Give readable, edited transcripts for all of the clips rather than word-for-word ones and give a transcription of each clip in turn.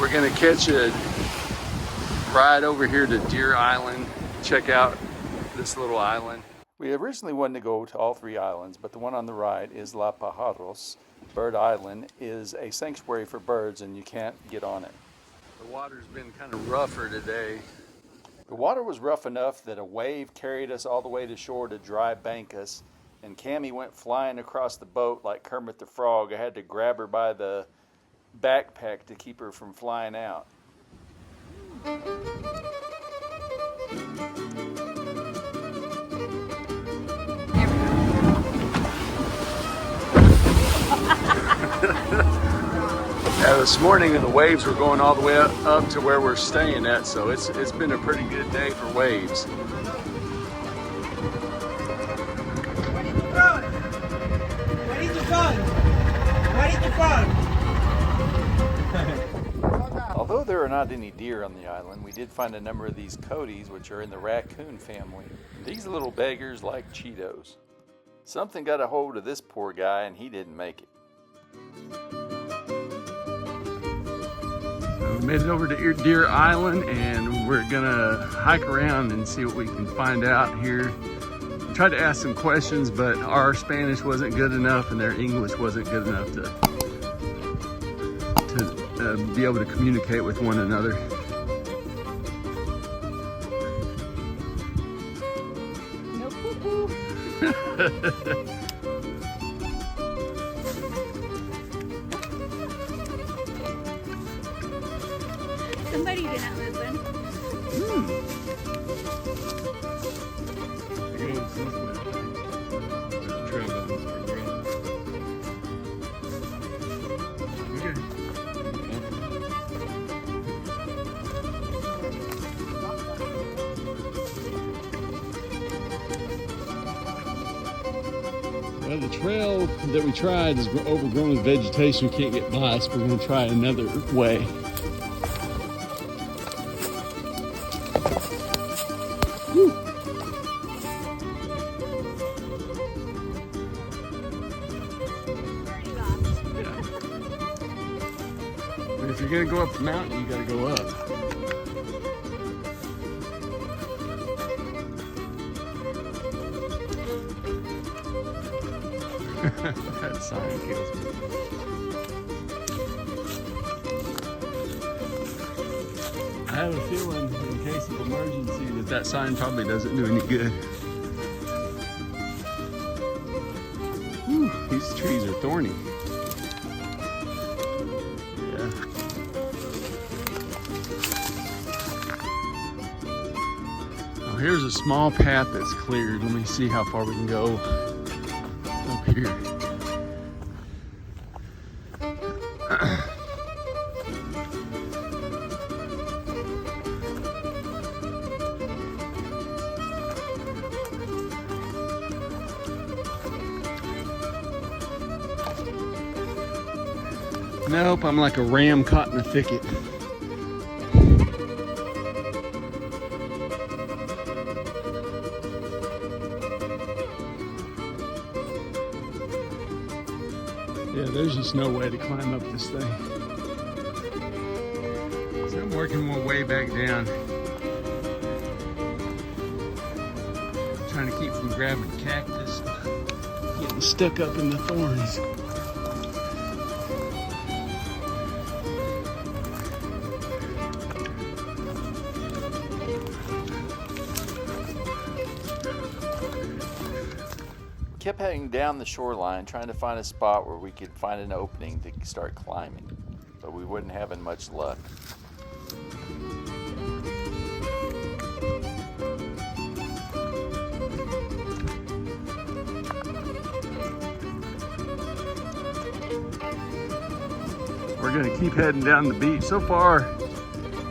We're gonna catch a ride over here to Deer Island, check out this little island. We originally wanted to go to all three islands, but the one on the right, Isla Pajaros, Bird Island, is a sanctuary for birds and you can't get on it. The water's been kind of rougher today. The water was rough enough that a wave carried us all the way to shore to dry bank us, and Cammie went flying across the boat like Kermit the Frog. I had to grab her by the backpack to keep her from flying out. Yeah, this morning the waves were going all the way up to where we're staying at, so it's been a pretty good day for waves. Ready to run! Ready to run! Ready to run! Although there are not any deer on the island, we did find a number of these coyotes, which are in the raccoon family. These little beggars like Cheetos. Something got a hold of this poor guy and he didn't make it. We made it over to Deer Island and we're gonna hike around and see what we can find out here. We tried to ask some questions, but our Spanish wasn't good enough and their English wasn't good enough to be able to communicate with one another. No poo-poo. Somebody's in that moving. Well, the trail that we tried is overgrown with vegetation. We can't get by, so we're going to try another way. Whew. Yeah. But if you're going to go up the mountain, you got to go up. That sign kills me. I have a feeling, in case of emergency, that sign probably doesn't do any good. Whew, these trees are thorny. Yeah. Oh, here's a small path that's cleared. Let me see how far we can go up here. Nope, I'm like a ram caught in a thicket. Yeah, there's just no way to climb up this thing. So I'm working my way back down. Trying to keep from grabbing cactus, getting stuck up in the thorns. Kept heading down the shoreline trying to find a spot where we could find an opening to start climbing, but we wasn't having much luck. We're gonna keep heading down the beach. So far,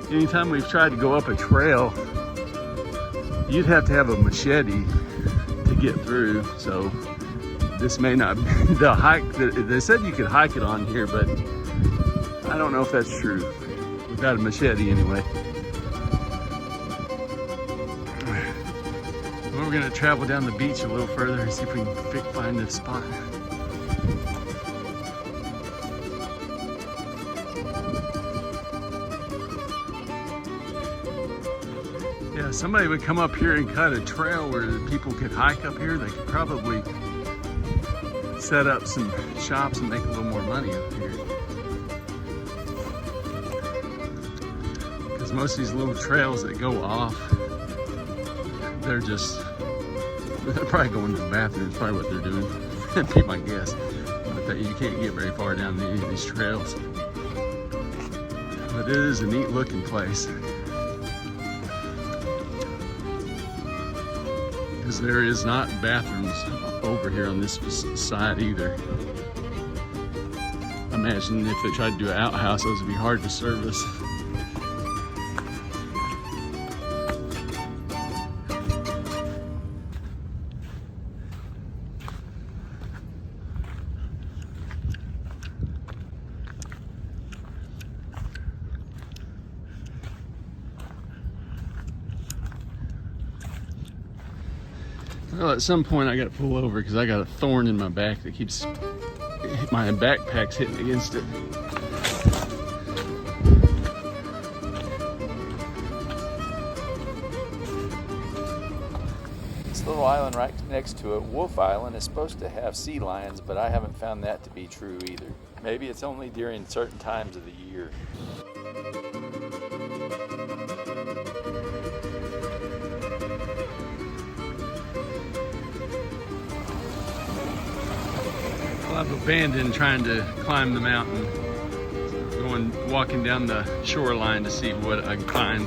anytime we've tried to go up a trail, you'd have to have a machete to get through, so this may not be the hike. They said you could hike it on here, but I don't know if that's true. Without a machete anyway. Well, we're gonna travel down the beach a little further and see if we can find a spot. Somebody would come up here and cut a trail where people could hike up here. They could probably set up some shops and make a little more money up here. Because most of these little trails that go off, they're probably going to the bathroom. Is probably what they're doing. That'd be my guess. But you can't get very far down any of these trails. But it is a neat looking place. Because there is not bathrooms over here on this side either. Imagine if they tried to do an outhouse, those would be hard to service. Well, at some point I got to pull over because I got a thorn in my back that keeps, my backpack's hitting against it. This little island right next to it, Wolf Island, is supposed to have sea lions, but I haven't found that to be true either. Maybe it's only during certain times of the year. Well, I've abandoned trying to climb the mountain. Walking down the shoreline to see what I can find.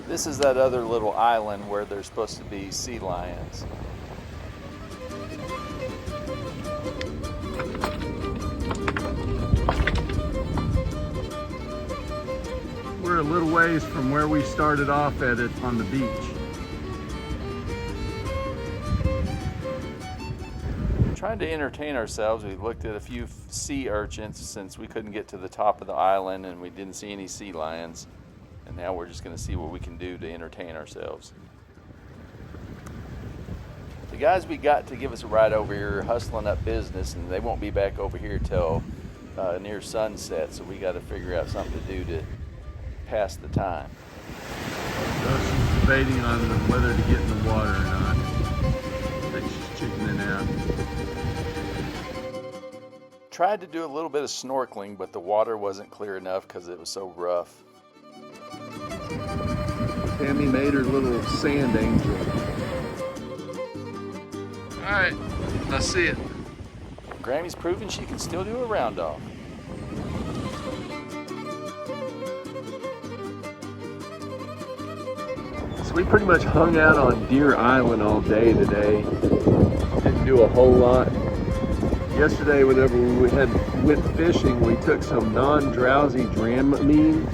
This is that other little island where there's supposed to be sea lions. We're a little ways from where we started off at it on the beach. Trying to entertain ourselves, we looked at a few sea urchins since we couldn't get to the top of the island and we didn't see any sea lions. And now we're just going to see what we can do to entertain ourselves. The guys we got to give us a ride over here are hustling up business, and they won't be back over here till near sunset, so we got to figure out something to do to pass the time. She's debating on whether to get in the water or not. I think she's chickening out. Tried to do a little bit of snorkeling, but the water wasn't clear enough because it was so rough. Tammy made her little sand angel. All right, I see it. Grammy's proven she can still do a round off. So we pretty much hung out on Deer Island all day today. Didn't do a whole lot. Yesterday, whenever we went fishing, we took some non-drowsy Dramamine.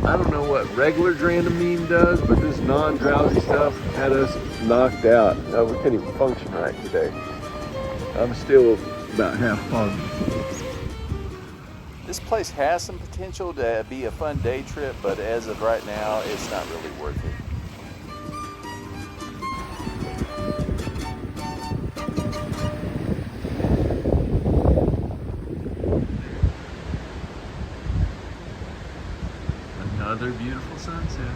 I don't know what regular Dramamine does, but this non-drowsy stuff had us knocked out. We couldn't even function right today. I'm still about half foggy. This place has some potential to be a fun day trip, but as of right now, it's not really worth it. Another beautiful sunset.